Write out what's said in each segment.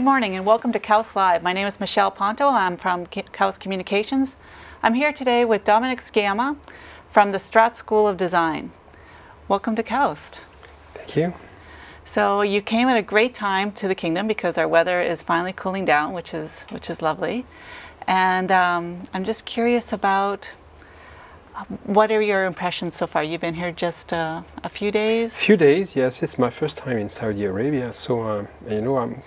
Good morning and welcome to KAUS Live. My name is Michelle Ponto. I'm from KAUS Communications. I'm here today with Dominique Sciamma from the Strate School of Design. Welcome to KAUS. Thank you. So you came at a great time to the kingdom because our weather is finally cooling down, which is lovely. And I'm just curious about what are your impressions so far? You've been here just a few days? Few days, yes. It's my first time in Saudi Arabia, so I'm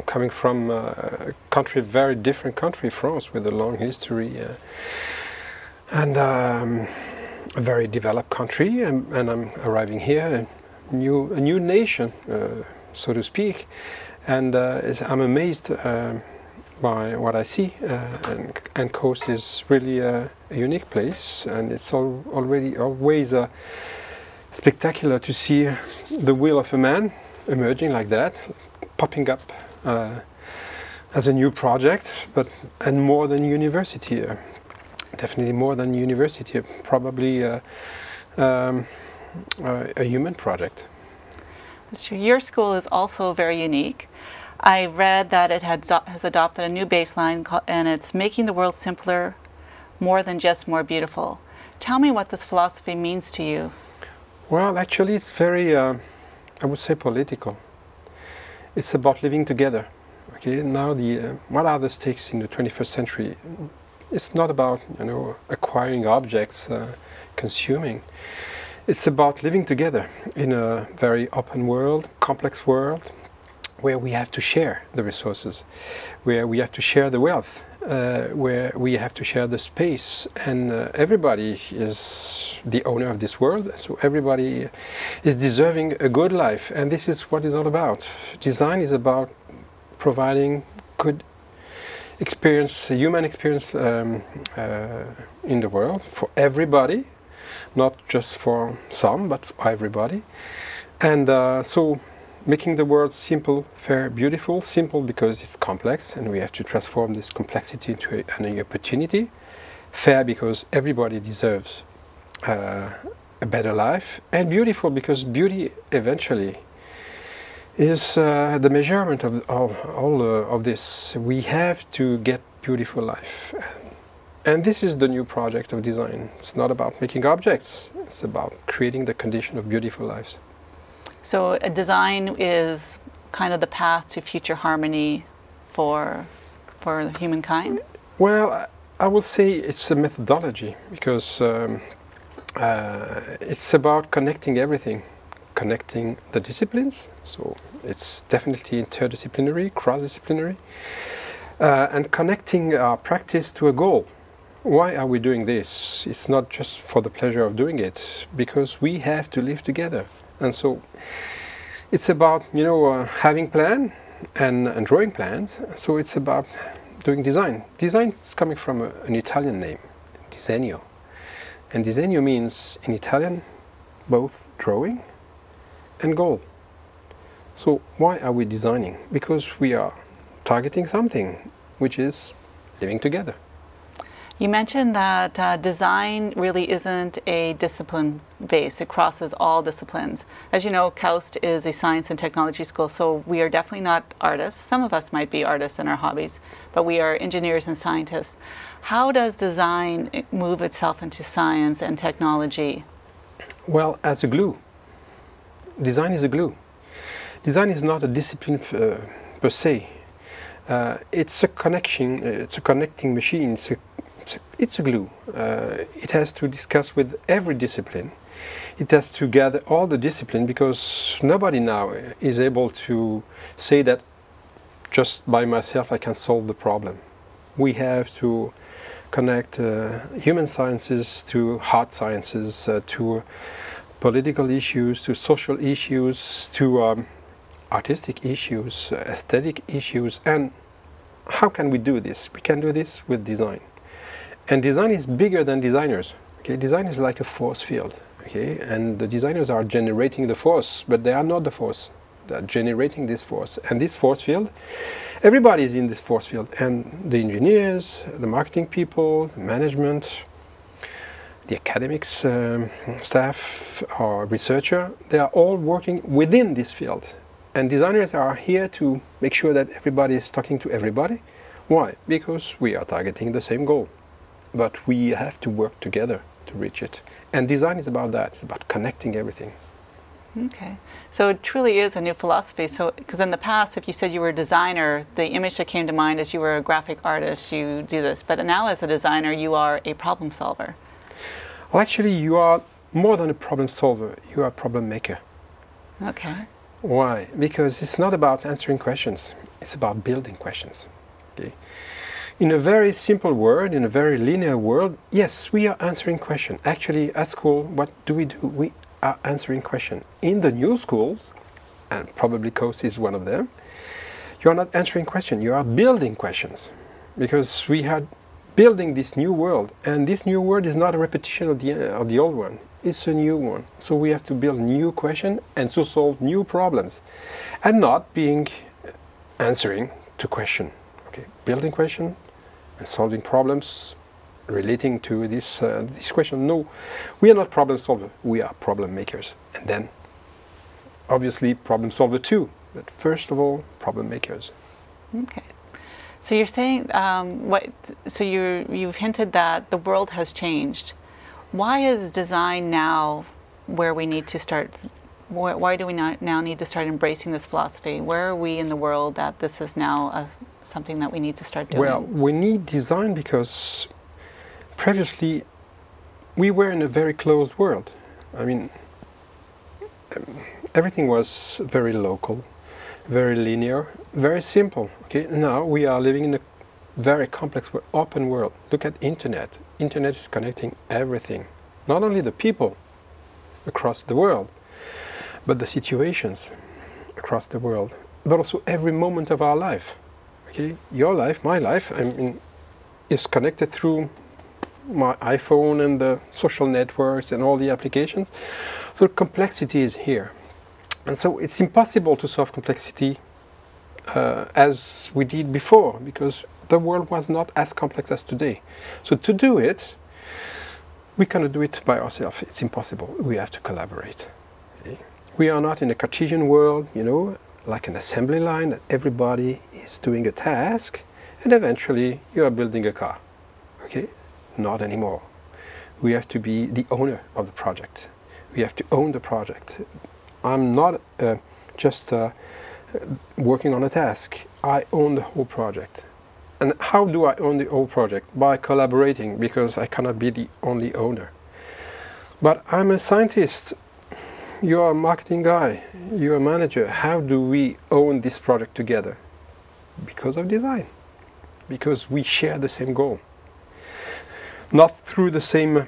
coming from a country, very different country, France, with a long history and a very developed country, and I'm arriving here, a new nation, so to speak, and I'm amazed by what I see, and KAUS is really a unique place, and it's always spectacular to see the will of a man emerging like that, popping up as a new project, and more than university, definitely more than university, probably a human project. That's true. Your school is also very unique. I read that it has adopted a new baseline, and it's making the world simpler, more than just more beautiful. Tell me what this philosophy means to you. Well, actually, it's very, I would say, political. It's about living together. Okay, now what are the stakes in the 21st century? It's not about acquiring objects, consuming. It's about living together in a very open world, complex world, where we have to share the resources, where we have to share the wealth, where we have to share the space, and everybody is the owner of this world, so everybody is deserving a good life, and this is what it's all about. Design is about providing good experience, human experience in the world for everybody, not just for some, but for everybody, and so making the world simple, fair, beautiful. Simple because it's complex and we have to transform this complexity into an opportunity. Fair because everybody deserves a better life. And beautiful because beauty eventually is the measurement of all of this. We have to get beautiful life. And this is the new project of design. It's not about making objects. It's about creating the condition of beautiful lives. So a design is kind of the path to future harmony for humankind? Well, I will say it's a methodology because it's about connecting everything, connecting the disciplines. So it's definitely interdisciplinary, cross-disciplinary, and connecting our practice to a goal. Why are we doing this? It's not just for the pleasure of doing it, because we have to live together. And so it's about, having plan and drawing plans. So it's about doing design. Design is coming from an Italian name, disegno. And disegno means, in Italian, both drawing and goal. So why are we designing? Because we are targeting something, which is living together. You mentioned that design really isn't a discipline base. It crosses all disciplines. As you know, KAUS is a science and technology school, so we are definitely not artists. Some of us might be artists in our hobbies, but we are engineers and scientists. How does design move itself into science and technology? Well, as a glue. Design is a glue. Design is not a discipline per se. It's a connection. It's a connecting machine. It's a glue. It has to discuss with every discipline. It has to gather all the discipline, because nobody now is able to say that just by myself I can solve the problem. We have to connect human sciences to hard sciences, to political issues, to social issues, to artistic issues, aesthetic issues. And how can we do this? We can do this with design. And design is bigger than designers. Okay? Design is like a force field. Okay? And the designers are generating the force, but they are not the force. They are generating this force. And this force field, everybody is in this force field. And the engineers, the marketing people, the management, the academics staff or researcher, they are all working within this field. And designers are here to make sure that everybody is talking to everybody. Why? Because we are targeting the same goal. But we have to work together to reach it. And design is about that. It's about connecting everything. Okay. So it truly is a new philosophy. So, because in the past, if you said you were a designer, the image that came to mind is you were a graphic artist, you do this. But now as a designer, you are a problem solver. Well, actually, you are more than a problem solver. You are a problem maker. Okay. Why? Because it's not about answering questions. It's about building questions. Okay? In a very simple word, in a very linear world, yes, we are answering questions. Actually, at school, what do? We are answering questions. In the new schools, and probably Coast is one of them, you are not answering questions, you are building questions. Because we are building this new world, and this new world is not a repetition of the old one. It's a new one. So we have to build new questions and to solve new problems. And not being answering to question. Okay, building question and solving problems relating to this question. No, we are not problem solvers, we are problem makers. And then, obviously, problem solver too. But first of all, problem makers. Okay. So you're saying, you've hinted that the world has changed. Why is design now where we need to start? Why do we now need to start embracing this philosophy? Where are we in the world that this is now something that we need to start doing? Well, we need design because previously we were in a very closed world. I mean, everything was very local, very linear, very simple. Okay, now we are living in a very complex, open world. Look at internet. Internet is connecting everything, not only the people across the world, but the situations across the world, but also every moment of our life. Okay, your life, my life, I mean, is connected through my iPhone and the social networks and all the applications. So complexity is here, and so it's impossible to solve complexity as we did before, because the world was not as complex as today. So to do it, we cannot do it by ourselves. It's impossible. We have to collaborate. Okay? We are not in a Cartesian world, you know, like an assembly line that everybody is doing a task and eventually you are building a car. Okay? Not anymore. We have to be the owner of the project. We have to own the project. I'm not just working on a task. I own the whole project. And how do I own the whole project? By collaborating, because I cannot be the only owner. But I'm a scientist. You're a marketing guy. You're a manager. How do we own this project together? Because of design. Because we share the same goal. Not through the same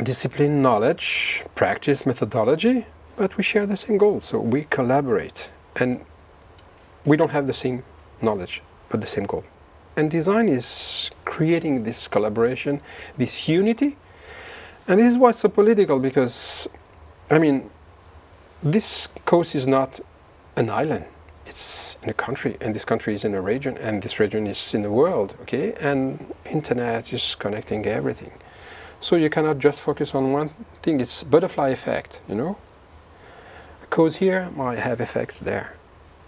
discipline, knowledge, practice, methodology, but we share the same goal. So we collaborate. And we don't have the same knowledge, but the same goal. And design is creating this collaboration, this unity. And this is why it's so political, because, I mean, this coast is not an island. It's in a country, and this country is in a region, and this region is in the world, okay? And internet is connecting everything. So you cannot just focus on one thing. It's butterfly effect, you know? A cause here might have effects there.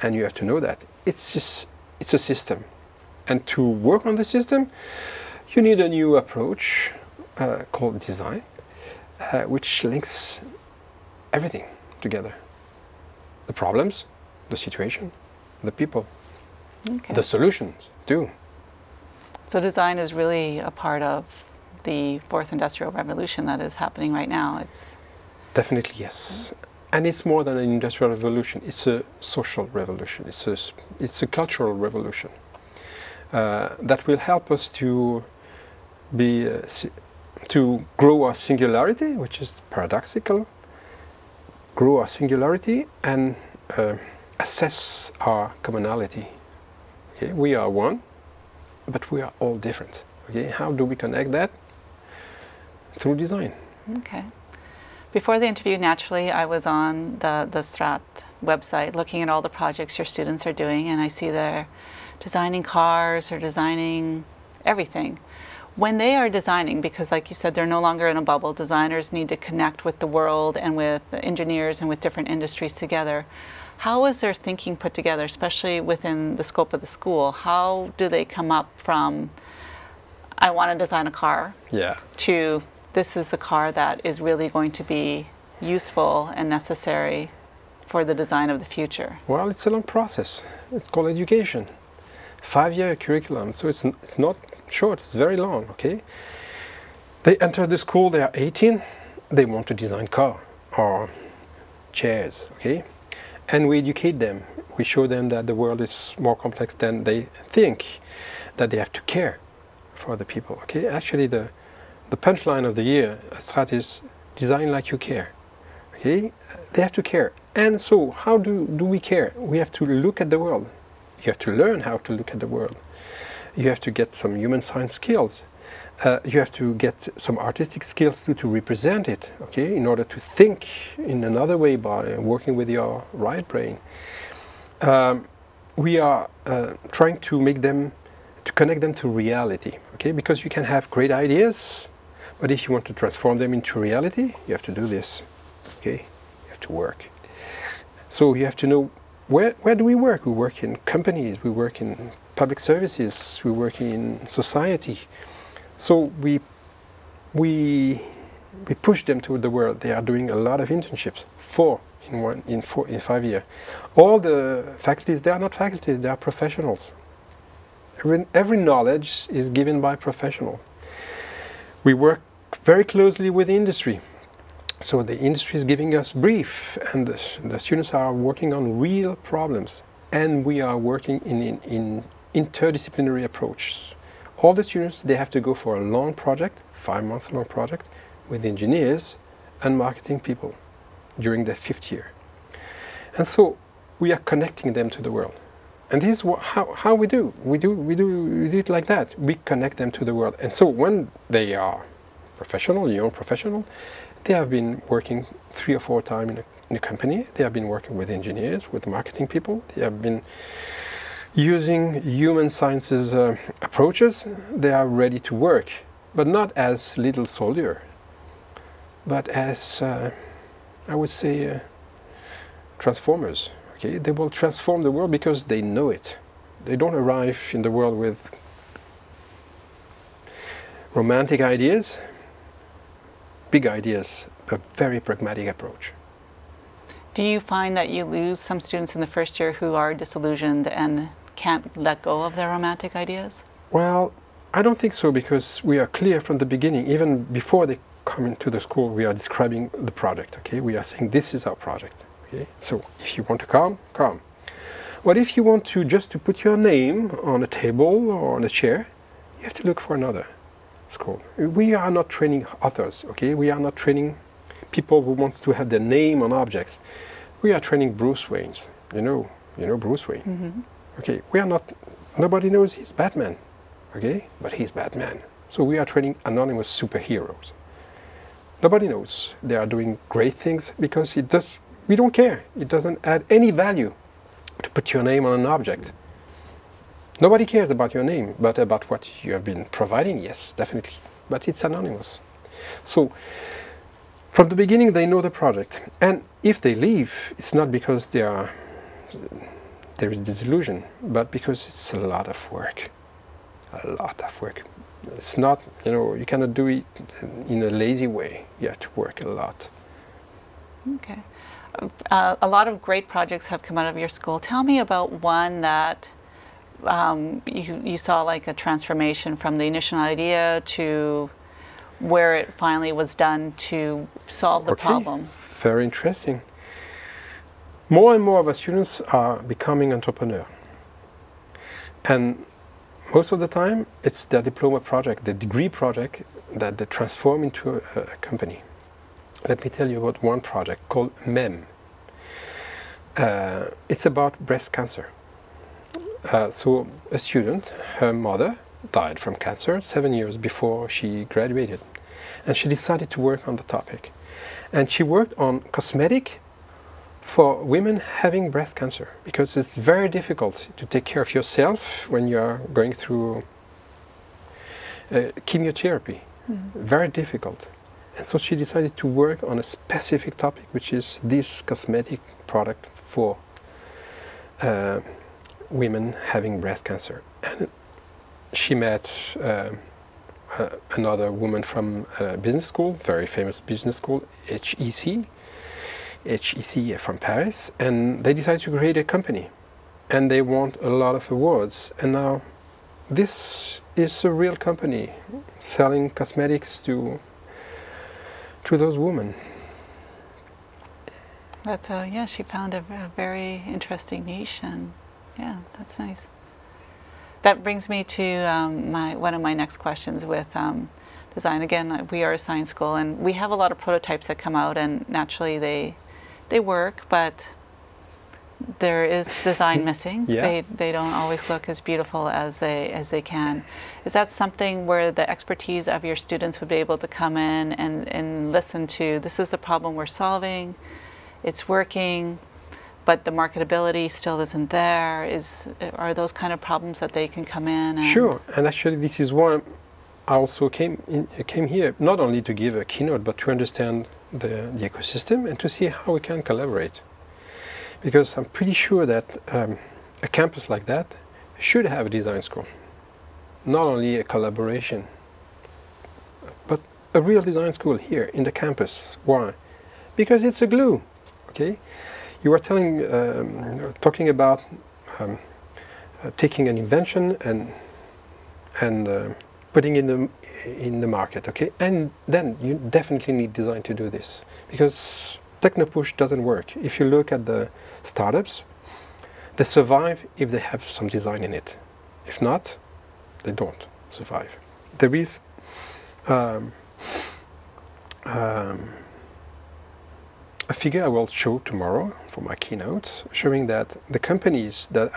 And you have to know that. It's a system. And to work on the system, you need a new approach called design, which links everything together. The problems, the situation, the people, okay. The solutions too. So design is really a part of the fourth industrial revolution that is happening right now. It's definitely yes. And it's more than an industrial revolution. It's a social revolution. It's a cultural revolution. That will help us to grow our singularity, which is paradoxical, grow our singularity and assess our commonality. Okay? We are one, but we are all different. Okay? How do we connect that? Through design. Okay. Before the interview, naturally, I was on the Strate website looking at all the projects your students are doing, and I see they're designing cars or designing everything. When they are designing, because like you said, they're no longer in a bubble, designers need to connect with the world and with engineers and with different industries together. How is their thinking put together, especially within the scope of the school? How do they come up from, I want to design a car, to this is the car that is really going to be useful and necessary for the design of the future? Well, it's a long process. It's called education. 5-year curriculum, so it's not short, it's very long, okay? They enter the school, they are 18, they want to design car or chairs, okay? And we educate them. We show them that the world is more complex than they think, that they have to care for the people, okay? Actually, the punchline of the year at Strate is design like you care, okay? They have to care. And so, how do we care? We have to look at the world. You have to learn how to look at the world. You have to get some human science skills. You have to get some artistic skills to represent it, okay, in order to think in another way by working with your right brain. We are trying to make them, to connect them to reality, okay, because you can have great ideas, but if you want to transform them into reality, you have to do this, okay, you have to work. So you have to know where do we work? We work in companies, we work in public services, we work in society. So we push them to the world. They are doing a lot of internships, 4 in 5 years. All the faculties, they are not faculties, they are professionals. Every knowledge is given by professionals. We work very closely with the industry. So the industry is giving us brief, and the students are working on real problems. And we are working in interdisciplinary approach. All the students, they have to go for a long project, 5-month long project, with engineers and marketing people during the 5th year. And so we are connecting them to the world. And this is how we do. We do it like that. We connect them to the world. And so when they are professional, young professional, they have been working 3 or 4 times in a company. They have been working with engineers, with marketing people. They have been using human sciences approaches. They are ready to work, but not as little soldier, but as, I would say, transformers. Okay? They will transform the world because they know it. They don't arrive in the world with romantic ideas, big ideas, a very pragmatic approach. Do you find that you lose some students in the first year who are disillusioned and can't let go of their romantic ideas? Well, I don't think so, because we are clear from the beginning. Even before they come into the school, we are describing the project, okay? We are saying this is our project, okay? So if you want to come, come. But if you want to just to put your name on a table or on a chair, you have to look for another school. We are not training authors, okay? We are not training people who want to have their name on objects. We are training Bruce Waynes. You know Bruce Wayne. Mm-hmm. Okay, we are not, nobody knows he's Batman, okay? But he's Batman. So we are training anonymous superheroes. Nobody knows they are doing great things because we don't care. It doesn't add any value to put your name on an object. Nobody cares about your name, but about what you have been providing, yes, definitely. But it's anonymous. So from the beginning, they know the project. And if they leave, it's not because there is disillusion, but because it's a lot of work. A lot of work. It's not, you cannot do it in a lazy way. You have to work a lot. Okay. A lot of great projects have come out of your school. Tell me about one that you saw like a transformation from the initial idea to where it finally was done to solve the problem. Very interesting. More and more of our students are becoming entrepreneurs. And most of the time, it's their diploma project, the degree project, that they transform into a company. Let me tell you about one project called MEM. It's about breast cancer. So a student, her mother, died from cancer 7 years before she graduated. And she decided to work on the topic. And she worked on cosmetic for women having breast cancer, because it's very difficult to take care of yourself when you are going through chemotherapy. Mm-hmm. Very difficult. And so she decided to work on a specific topic, which is this cosmetic product for women having breast cancer. And she met another woman from business school, very famous business school, HEC from Paris, and they decided to create a company. And they won a lot of awards. And now this is a real company selling cosmetics to those women. That's yeah. She found a very interesting niche, and yeah, that's nice. That brings me to one of my next questions with design. Again, we are a science school, and we have a lot of prototypes that come out, and naturally they work, but there is design missing. Yeah. They don't always look as beautiful as they can. Is that something where the expertise of your students would be able to come in and listen to, this is the problem we're solving, it's working, but the marketability still isn't there? Are those kind of problems that they can come in? And sure, and actually this is why I also came here, not only to give a keynote, but to understand the ecosystem and to see how we can collaborate. Because I'm pretty sure that a campus like that should have a design school. Not only a collaboration, but a real design school here in the campus. Why? Because it's a glue, okay? You were talking about taking an invention and putting it in the market, okay? And then you definitely need design to do this, because techno-push doesn't work. If you look at the startups, they survive if they have some design in it. If not, they don't survive. There is a figure I will show tomorrow for my keynote, showing that the companies that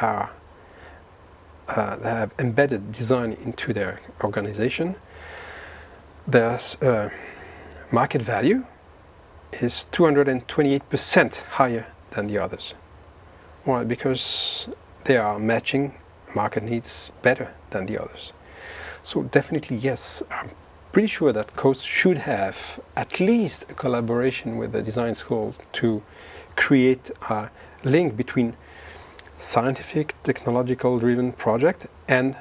have embedded design into their organization, their market value is 228% higher than the others. Why? Because they are matching market needs better than the others. So definitely yes, I'm pretty sure that COAST should have at least a collaboration with the design school to create a link between scientific, technological driven project and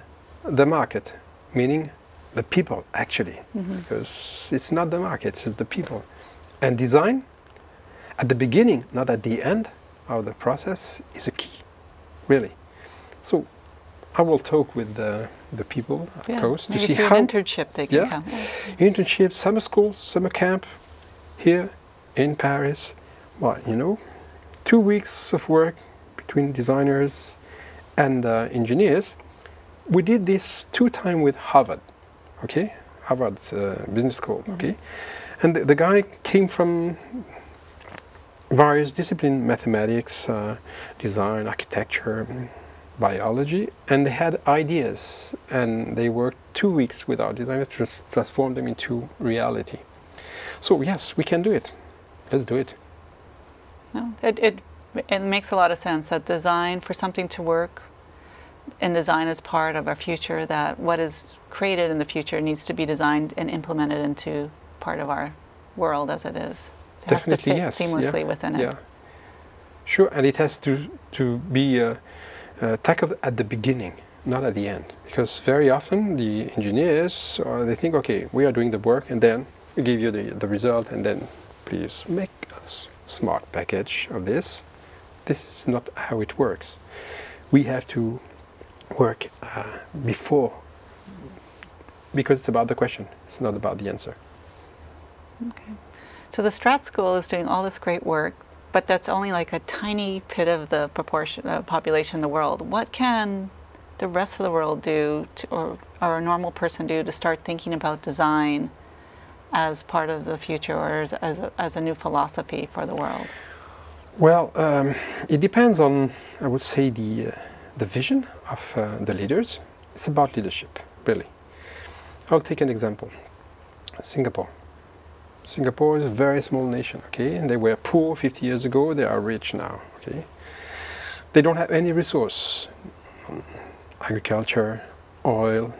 the market, meaning the people actually, because it's not the market, it's the people. And design, at the beginning, not at the end of the process, is a key, really. So I will talk with the people at COAST to see how... an internship they can come. Internship, summer school, summer camp, here in Paris. Well, 2 weeks of work between designers and engineers. We did this 2 times with Harvard, okay? Harvard's business school, okay? And the guy came from various disciplines, mathematics, design, architecture, biology, and they had ideas, and they worked 2 weeks with our designers to transform them into reality. So yes, we can do it. Let's do it. No, it makes a lot of sense that design, for something to work, and design is part of our future, that what is created in the future needs to be designed and implemented into part of our world as it is. It has to fit seamlessly within it. Yeah, sure, and it has to be tackled at the beginning, not at the end, because very often the engineers they think, okay, we are doing the work, and then we give you the result, and then please make a smart package of this. This is not how it works. We have to work before, because it's about the question, it's not about the answer. Okay. So the Strate School is doing all this great work, but that's only like a tiny bit of the population in the world. What can the rest of the world do, or a normal person do, to start thinking about design as part of the future, or as a new philosophy for the world? Well, it depends on, I would say, the vision of the leaders. It's about leadership, really. I'll take an example. Singapore. Singapore is a very small nation, okay? And they were poor 50 years ago, they are rich now, okay? They don't have any resource, agriculture, oil,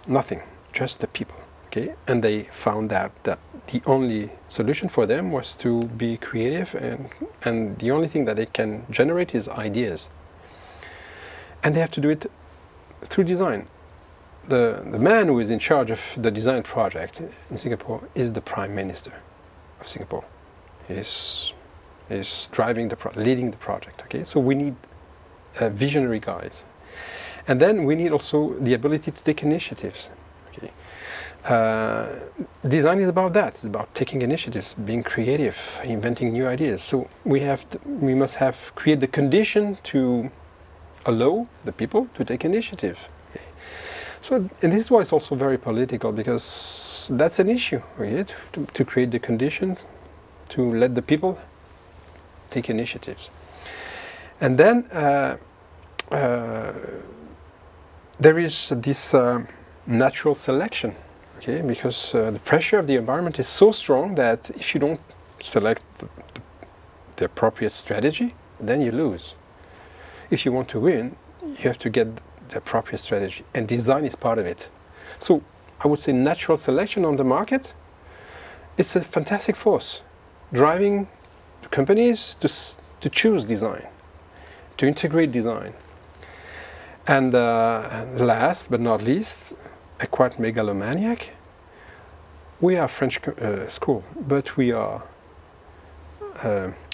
nothing, just the people, okay? And they found out that the only solution for them was to be creative, and the only thing that they can generate is ideas. And they have to do it through design. The man who is in charge of the design project in Singapore is the Prime Minister of Singapore. He's driving leading the project. Okay, so we need visionary guys, and then we need also the ability to take initiatives. Okay, design is about that. It's about taking initiatives, being creative, inventing new ideas. So we must have create the condition to allow the people to take initiative. Okay. So, and this is why it's also very political, because that's an issue, right? To create the condition to let the people take initiatives. And then there is this natural selection, okay? Because the pressure of the environment is so strong that if you don't select the appropriate strategy, then you lose. If you want to win, you have to get the appropriate strategy, and design is part of it. So I would say natural selection on the market, it's a fantastic force, driving companies to choose design, to integrate design. And last but not least, a quite megalomaniac, we are a French school, but we are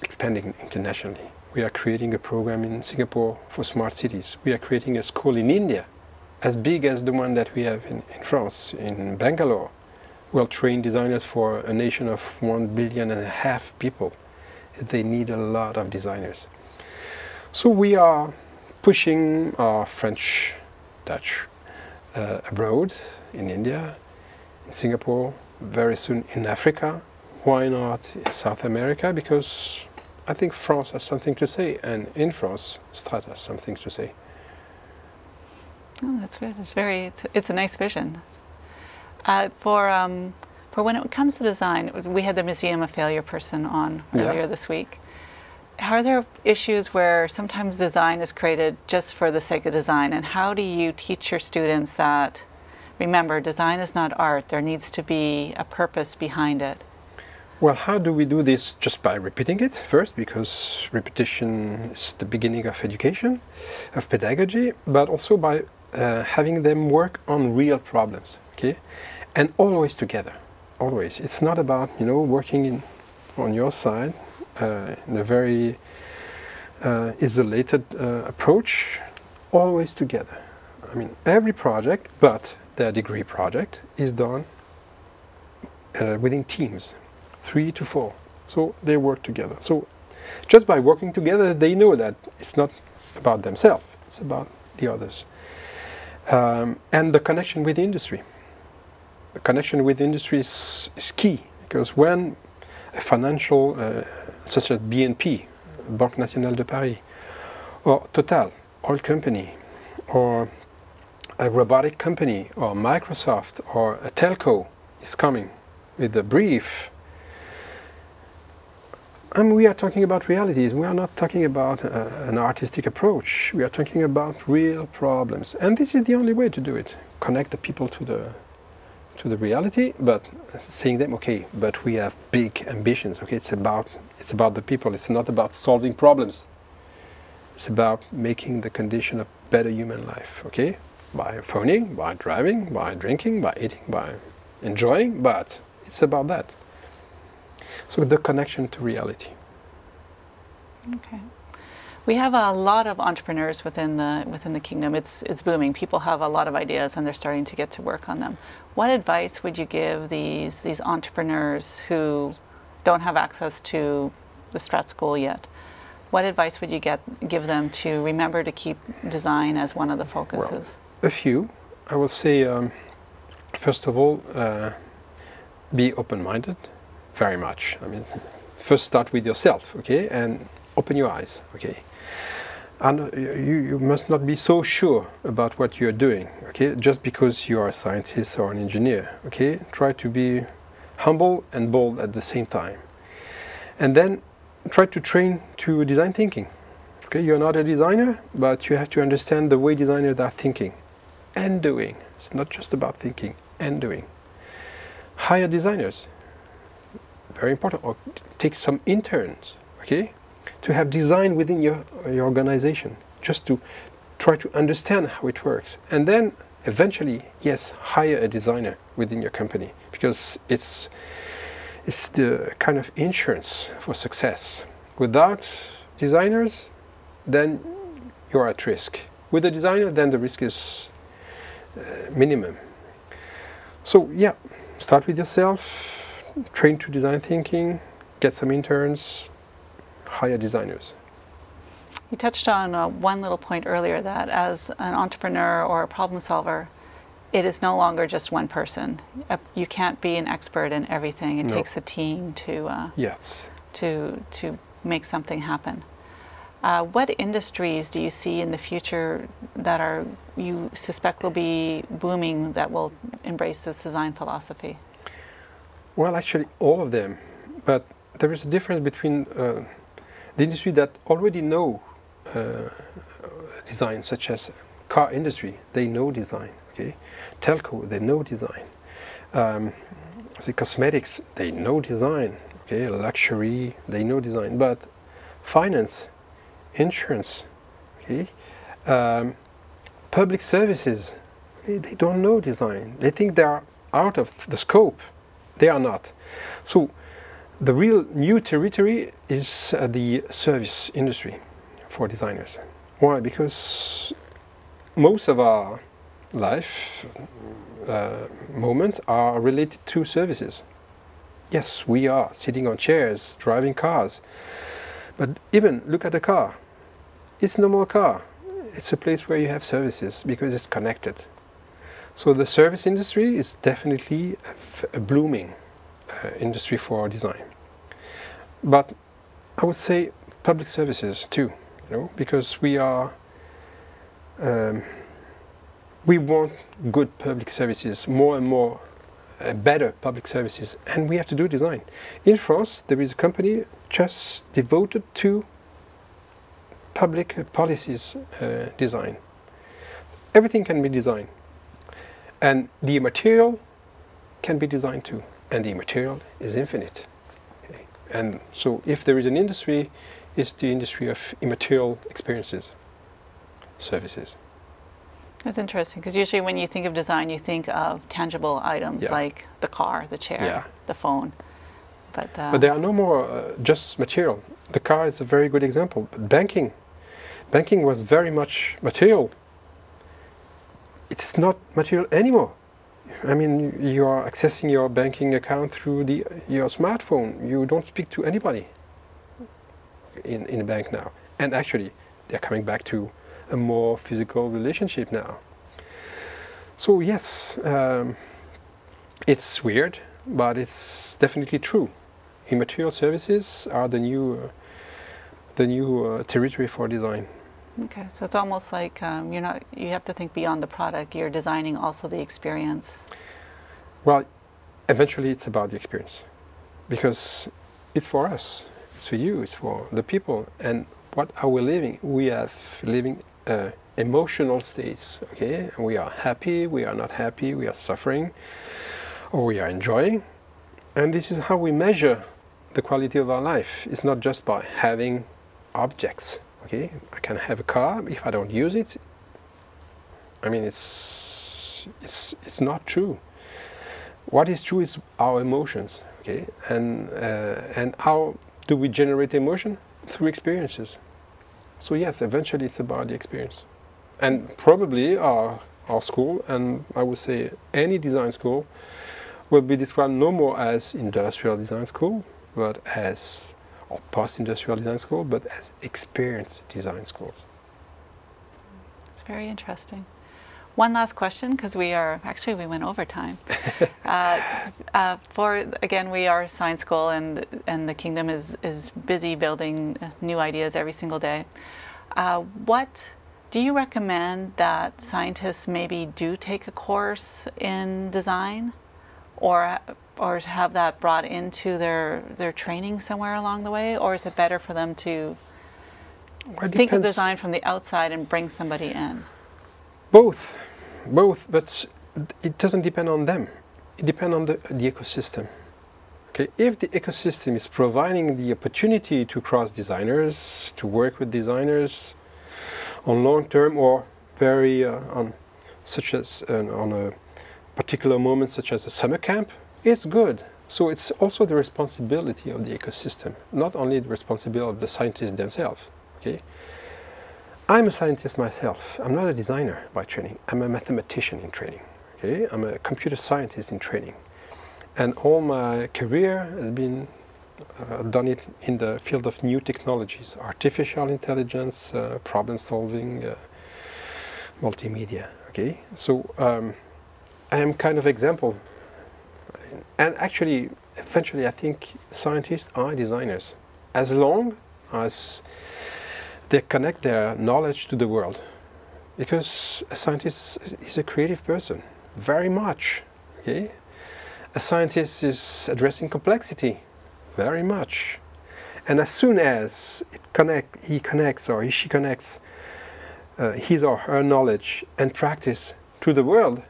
expanding internationally. We are creating a program in Singapore for smart cities. We are creating a school in India, as big as the one that we have in France, in Bangalore. We'll train designers for a nation of 1.5 billion people. They need a lot of designers. So we are pushing our French touch abroad, in India, in Singapore, very soon in Africa. Why not in South America? Because I think France has something to say, and in France, Strate has something to say. Oh, that's good. It's a nice vision. For when it comes to design, we had the Museum of Failure person on earlier this week. Are there issues where sometimes design is created just for the sake of design, and how do you teach your students that, remember, design is not art, there needs to be a purpose behind it? Well, how do we do this? Just by repeating it first, because repetition is the beginning of education, of pedagogy, but also by having them work on real problems, okay? And always together, always. It's not about, working on your side in a very isolated approach, always together. I mean, every project, but the degree project, is done within teams. 3 to 4. So they work together. So just by working together, they know that it's not about themselves, it's about the others. And the connection with industry. The connection with industry is key, because when a financial, such as BNP, Banque Nationale de Paris, or Total, oil company, or a robotic company, or Microsoft, or a telco is coming with a brief, and we are talking about realities. We are not talking about an artistic approach. We are talking about real problems. And this is the only way to do it. Connect the people to the reality, but saying them, okay, but we have big ambitions. Okay, it's about the people. It's not about solving problems. It's about making the condition of better human life. Okay, by phoning, by driving, by drinking, by eating, by enjoying, but it's about that. So the connection to reality. Okay. We have a lot of entrepreneurs within the kingdom. It's booming. People have a lot of ideas and they're starting to get to work on them. What advice would you give these entrepreneurs who don't have access to the Strate School yet? What advice would you give them to remember to keep design as one of the focuses? Well, a few. I will say, first of all, be open-minded. Very much. I mean, first start with yourself, okay, and open your eyes, okay. And you must not be so sure about what you're doing, okay, just because you are a scientist or an engineer, okay. Try to be humble and bold at the same time. And then try to train to design thinking, okay. You're not a designer, but you have to understand the way designers are thinking and doing. It's not just about thinking and doing. Hire designers. Very important, or take some interns, okay, to have design within your organization, just to try to understand how it works, and then eventually, yes, hire a designer within your company, because it's the kind of insurance for success. Without designers, then you are at risk. With a designer, then the risk is minimum. So yeah, start with yourself, train to design thinking, get some interns, hire designers. You touched on one little point earlier, that as an entrepreneur or a problem solver, it is no longer just one person. You can't be an expert in everything. It takes a team to yes, to make something happen. What industries do you see in the future that you suspect will be booming, that will embrace this design philosophy? Well, actually all of them, but there is a difference between the industry that already know design, such as car industry, they know design. Okay, telco, they know design. The cosmetics, they know design. Okay, luxury, they know design. But finance, insurance, okay, public services, okay, they don't know design. They think they are out of the scope. They are not. So the real new territory is the service industry for designers. Why? Because most of our life moments are related to services. Yes, we are sitting on chairs, driving cars, but even look at a car. It's no more a car. It's a place where you have services because it's connected. So the service industry is definitely a blooming industry for design. But I would say public services too, because we are we want good public services, more and more better public services, and we have to do design. In France, there is a company just devoted to public policies design. Everything can be designed, and the material can be designed too, and the material is infinite. Okay. And so if there is an industry, it's the industry of immaterial experiences, services. That's interesting, because usually when you think of design, you think of tangible items like the car, the chair, the phone. But there are no more just material. The car is a very good example. But banking was very much material. It's not material anymore. I mean, you are accessing your banking account through your smartphone. You don't speak to anybody in a bank now. And actually, they're coming back to a more physical relationship now. So yes, it's weird, but it's definitely true. Immaterial services are the new territory for design. Okay, so it's almost like you have to think beyond the product. You're designing also the experience. Well, eventually it's about the experience, because it's for us, it's for you, it's for the people. And what are we living? We are living emotional states, okay? And we are happy, we are not happy, we are suffering, or we are enjoying. And this is how we measure the quality of our life. It's not just by having objects, okay? I can have a car, but if I don't use it, I mean, it's not true. What is true is our emotions, okay? And how do we generate emotion? Through experiences. So yes, eventually it's about the experience. And probably our school, and I would say any design school, will be described no more as industrial design school, but as, or post-industrial design school, but as experience design schools. It's very interesting. One last question, because we went over time. Again, we are a science school, and the Kingdom is busy building new ideas every single day. What do you recommend that scientists maybe do take a course in design, or have that brought into their training somewhere along the way, or is it better for them to think of design from the outside and bring somebody in? Both, but it doesn't depend on them. It depends on the ecosystem. Okay, if the ecosystem is providing the opportunity to cross designers, to work with designers on long term, or very on such as on a particular moment, such as a summer camp, it's good. So it's also the responsibility of the ecosystem, not only the responsibility of the scientists themselves. Okay, I'm a scientist myself. I'm not a designer by training. I'm a mathematician in training. Okay, I'm a computer scientist in training, and all my career has been done it in the field of new technologies, artificial intelligence, problem solving, multimedia. Okay, so I am kind of example, and actually, eventually, I think scientists are designers, as long as they connect their knowledge to the world, because a scientist is a creative person, very much. Okay, a scientist is addressing complexity, very much, and as soon as he connects or she connects his or her knowledge and practice to the world,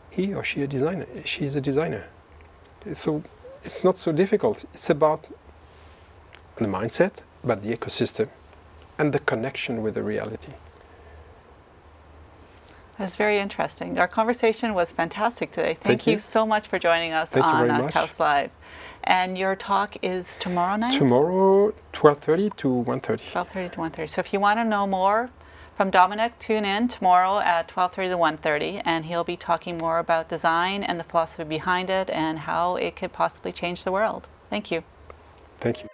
he or she is a designer. So it's not so difficult. It's about the mindset, about the ecosystem, and the connection with the reality. That's very interesting. Our conversation was fantastic today. Thank you so much for joining us on KAUST Live. And your talk is tomorrow night? Tomorrow, 12:30 to 1:30. 12:30 to 1:30. So if you want to know more from Dominique, tune in tomorrow at 12:30 to 1:30, and he'll be talking more about design and the philosophy behind it and how it could possibly change the world. Thank you. Thank you.